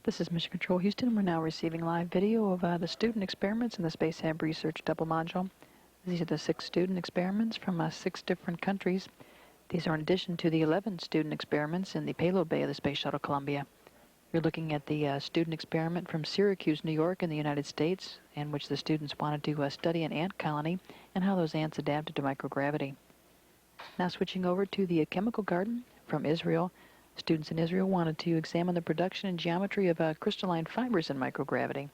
This is Mission Control Houston. We're now receiving live video of the student experiments in the Space Hab Research Double Module. These are the 6 student experiments from 6 different countries. These are in addition to the 11 student experiments in the payload bay of the Space Shuttle Columbia. You're looking at the student experiment from Syracuse, New York in the United States, in which the students wanted to study an ant colony and how those ants adapted to microgravity. Now switching over to the chemical garden from Israel. Students in Israel wanted to examine the production and geometry of crystalline fibers in microgravity.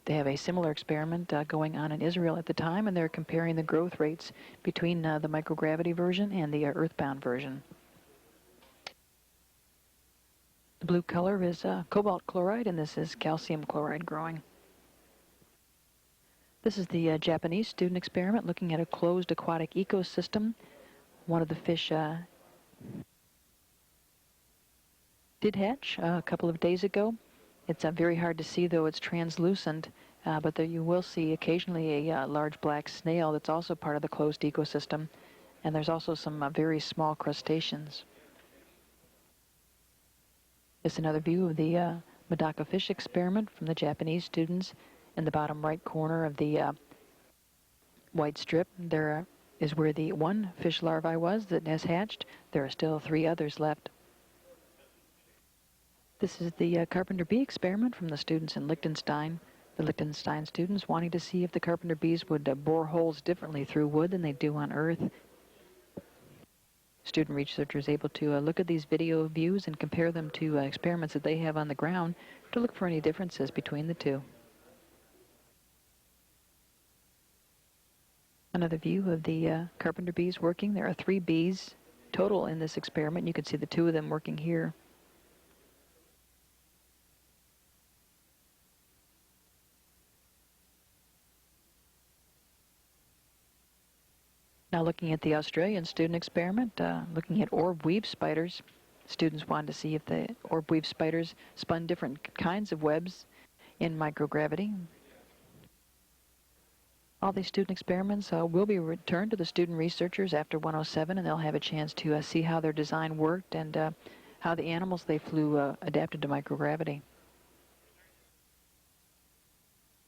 They have a similar experiment going on in Israel at the time, and they're comparing the growth rates between the microgravity version and the earthbound version. The blue color is cobalt chloride, and this is calcium chloride growing. This is the Japanese student experiment looking at a closed aquatic ecosystem. One of the fish did hatch a couple of days ago. It's very hard to see, though it's translucent, but there you will see occasionally a large black snail that's also part of the closed ecosystem, and there's also some very small crustaceans. It's another view of the Medaka fish experiment from the Japanese students. In the bottom right corner of the white strip, there is where the one fish larvae was that has hatched. There are still 3 others left. This is the carpenter bee experiment from the students in Liechtenstein. The Liechtenstein students wanting to see if the carpenter bees would bore holes differently through wood than they do on Earth. Student researchers able to look at these video views and compare them to experiments that they have on the ground to look for any differences between the two. Another view of the carpenter bees working. There are 3 bees total in this experiment. You can see the 2 of them working here. Now looking at the Australian student experiment, looking at orb weave spiders. Students wanted to see if the orb weave spiders spun different kinds of webs in microgravity. All these student experiments will be returned to the student researchers after 107, and they'll have a chance to see how their design worked and how the animals they flew adapted to microgravity.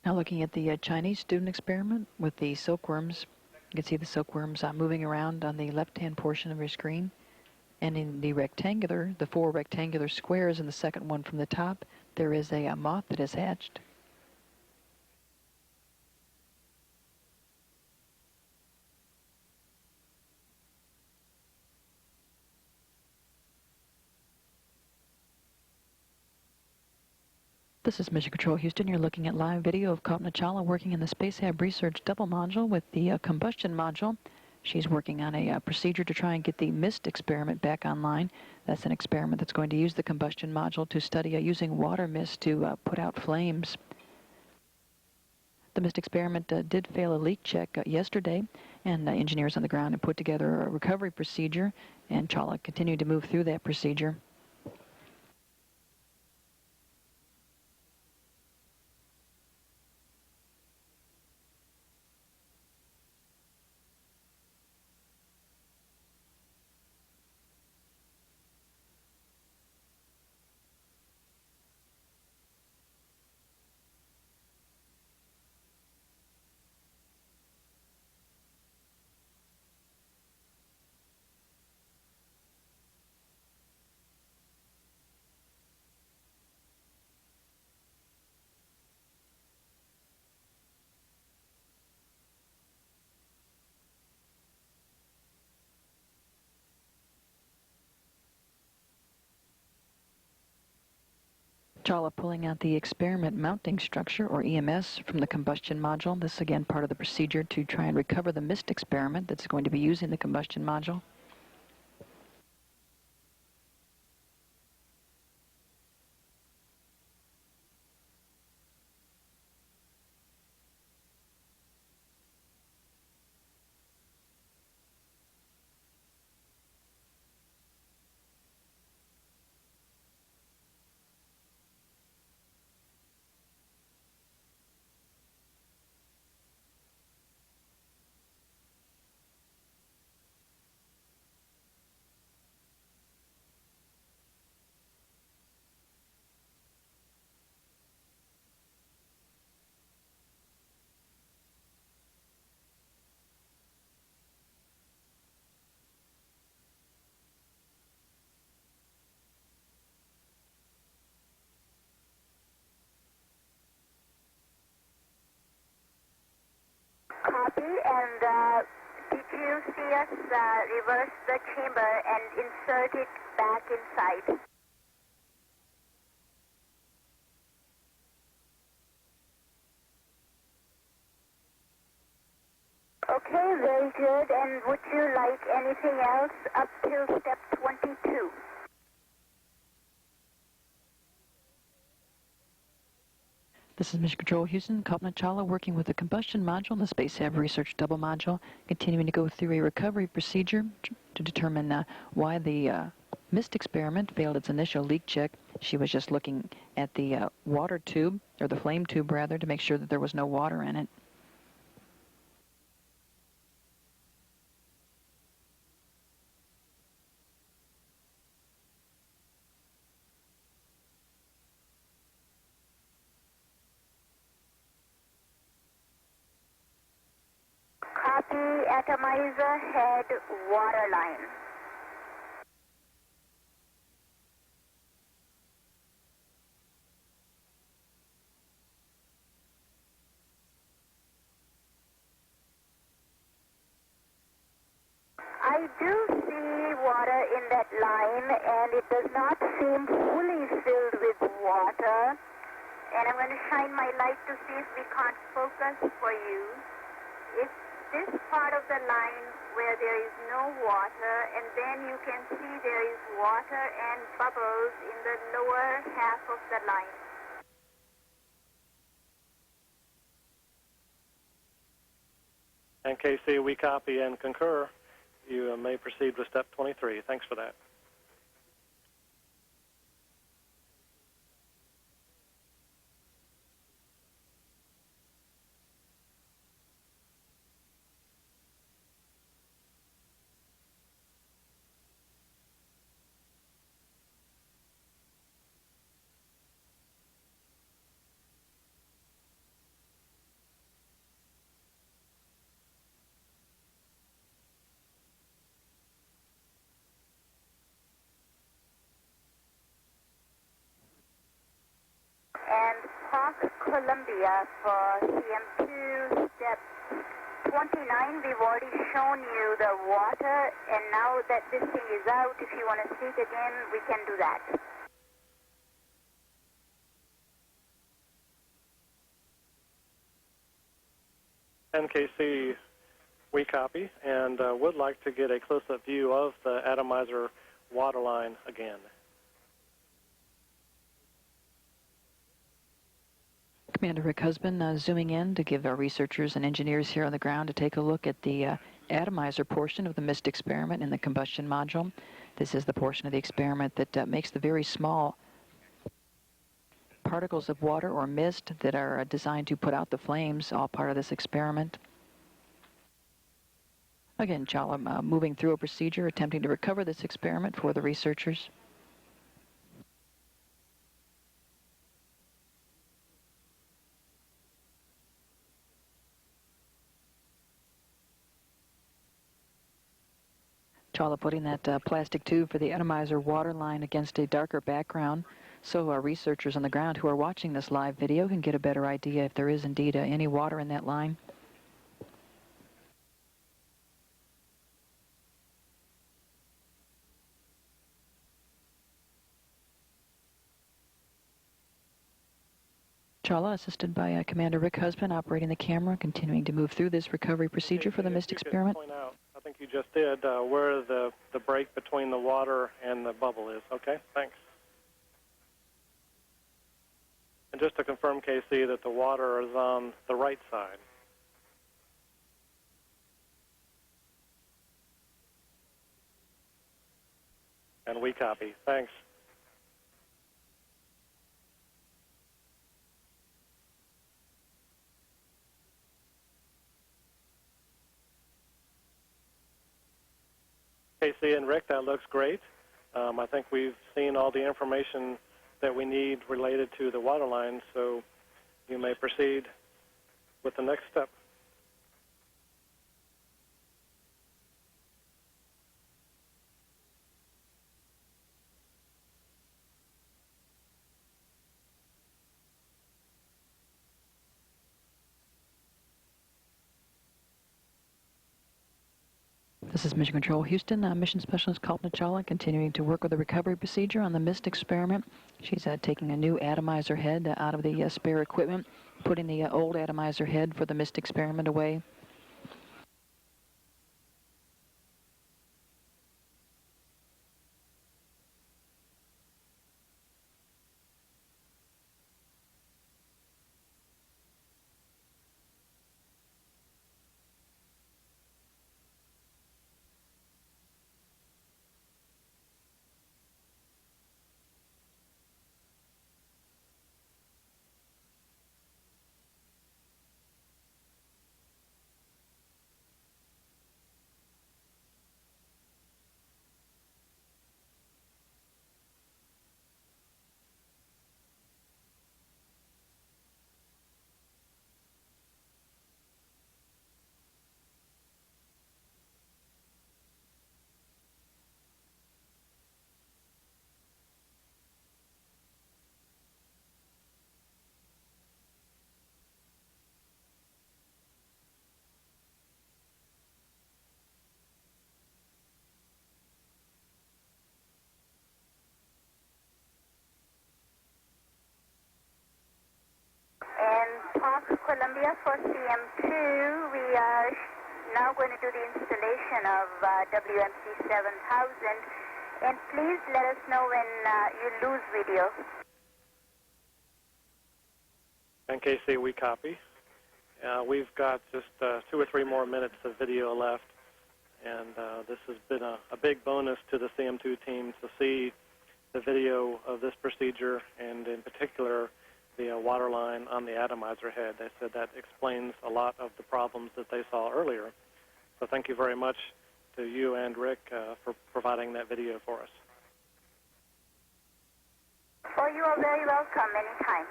Now looking at the Chinese student experiment with the silkworms. You can see the silkworms moving around on the left-hand portion of your screen. And in the 4 rectangular squares in the second one from the top, there is a moth that has hatched. This is Mission Control Houston. You're looking at live video of Kalpana Chawla working in the Space Hab Research Double Module with the combustion module. She's working on a procedure to try and get the MIST experiment back online. That's an experiment that's going to use the combustion module to study using water mist to put out flames. The MIST experiment did fail a leak check yesterday, and engineers on the ground have put together a recovery procedure, and Chawla continued to move through that procedure. Chawla pulling out the experiment mounting structure, or EMS, from the combustion module. This is again part of the procedure to try and recover the MIST experiment that's going to be using the combustion module. Copy. And did you see us reverse the chamber and insert it back inside? Okay, very good. And would you like anything else up till step 22? This is Mission Control Houston, Kalpana Chawla working with the combustion module in the Space Hab Research Double Module, continuing to go through a recovery procedure to determine why the MIST experiment failed its initial leak check. She was just looking at the water tube, or the flame tube rather, to make sure that there was no water in it. Copy. Atomizer head water line. I do see water in that line, and it does not seem fully filled with water. And I'm going to shine my light to see if we can't focus for you. It's this part of the line where there is no water, and then you can see there is water and bubbles in the lower half of the line. And KC, we copy and concur. You may proceed with step 23. Thanks for that. And Park Columbia for CM2 step 29. We've already shown you the water, and now that this thing is out, if you want to see it again, we can do that. NKC, we copy and would like to get a close-up view of the atomizer water line again. Commander Rick Husband zooming in to give our researchers and engineers here on the ground to take a look at the atomizer portion of the MIST experiment in the combustion module. This is the portion of the experiment that makes the very small particles of water or mist that are designed to put out the flames, all part of this experiment. Again, Chawla moving through a procedure, attempting to recover this experiment for the researchers. Chawla putting that plastic tube for the atomizer water line against a darker background so our researchers on the ground who are watching this live video can get a better idea if there is indeed any water in that line. Chawla, assisted by Commander Rick Husband, operating the camera, continuing to move through this recovery procedure for the MIST experiment. Point out, I think you just did, where the break between the water and the bubble is. Okay, thanks. And just to confirm, KC, that the water is on the right side. And we copy. Thanks. KC and Rick, that looks great. I think we've seen all the information that we need related to the water line, so you may proceed with the next step. This is Mission Control Houston. Mission Specialist Kalpana Chawla continuing to work with the recovery procedure on the MIST experiment. She's taking a new atomizer head out of the spare equipment, putting the old atomizer head for the MIST experiment away. And Park Columbia for CM2, we are now going to do the installation of WMC 7000. And please let us know when you lose video. And KC, we copy. We've got just 2 or 3 more minutes of video left, and this has been a big bonus to the CM2 team to see the video of this procedure, and in particular the water line on the atomizer head. They said that explains a lot of the problems that they saw earlier. So thank you very much to you and Rick for providing that video for us. Oh, you are very welcome anytime.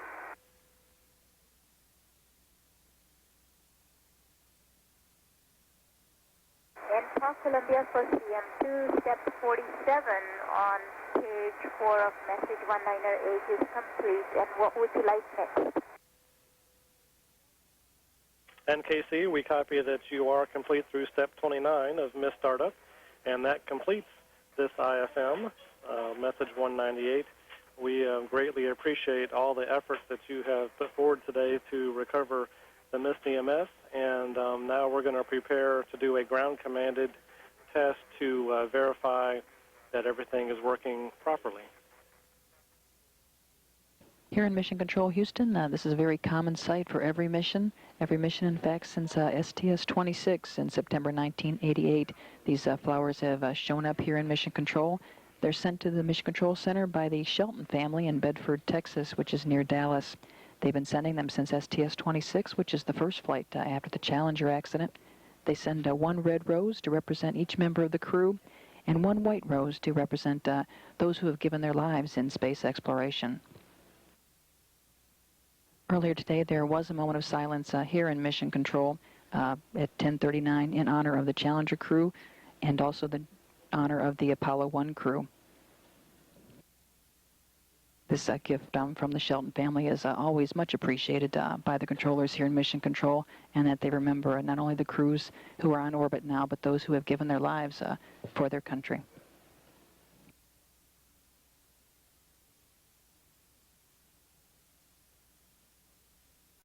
And Park Columbia for CM2, step 47 on page 4 of message 198 is complete. And what would you like next? And KC, we copy that you are complete through step 29 of MIST startup, and that completes this IFM, message 198. We greatly appreciate all the efforts that you have put forward today to recover the MIST EMS, and now we're going to prepare to do a ground-commanded test to verify that everything is working properly. Here in Mission Control Houston, this is a very common sight for every mission. Every mission, in fact, since STS 26 in September 1988. These flowers have shown up here in Mission Control. They're sent to the Mission Control Center by the Shelton family in Bedford, Texas, which is near Dallas. They've been sending them since STS 26, which is the first flight after the Challenger accident. They send 1 red rose to represent each member of the crew, and 1 white rose to represent those who have given their lives in space exploration. Earlier today, there was a moment of silence here in Mission Control at 10:39 in honor of the Challenger crew and also the honor of the Apollo 1 crew. This gift from the Shelton family is always much appreciated by the controllers here in Mission Control, and that they remember not only the crews who are on orbit now, but those who have given their lives for their country.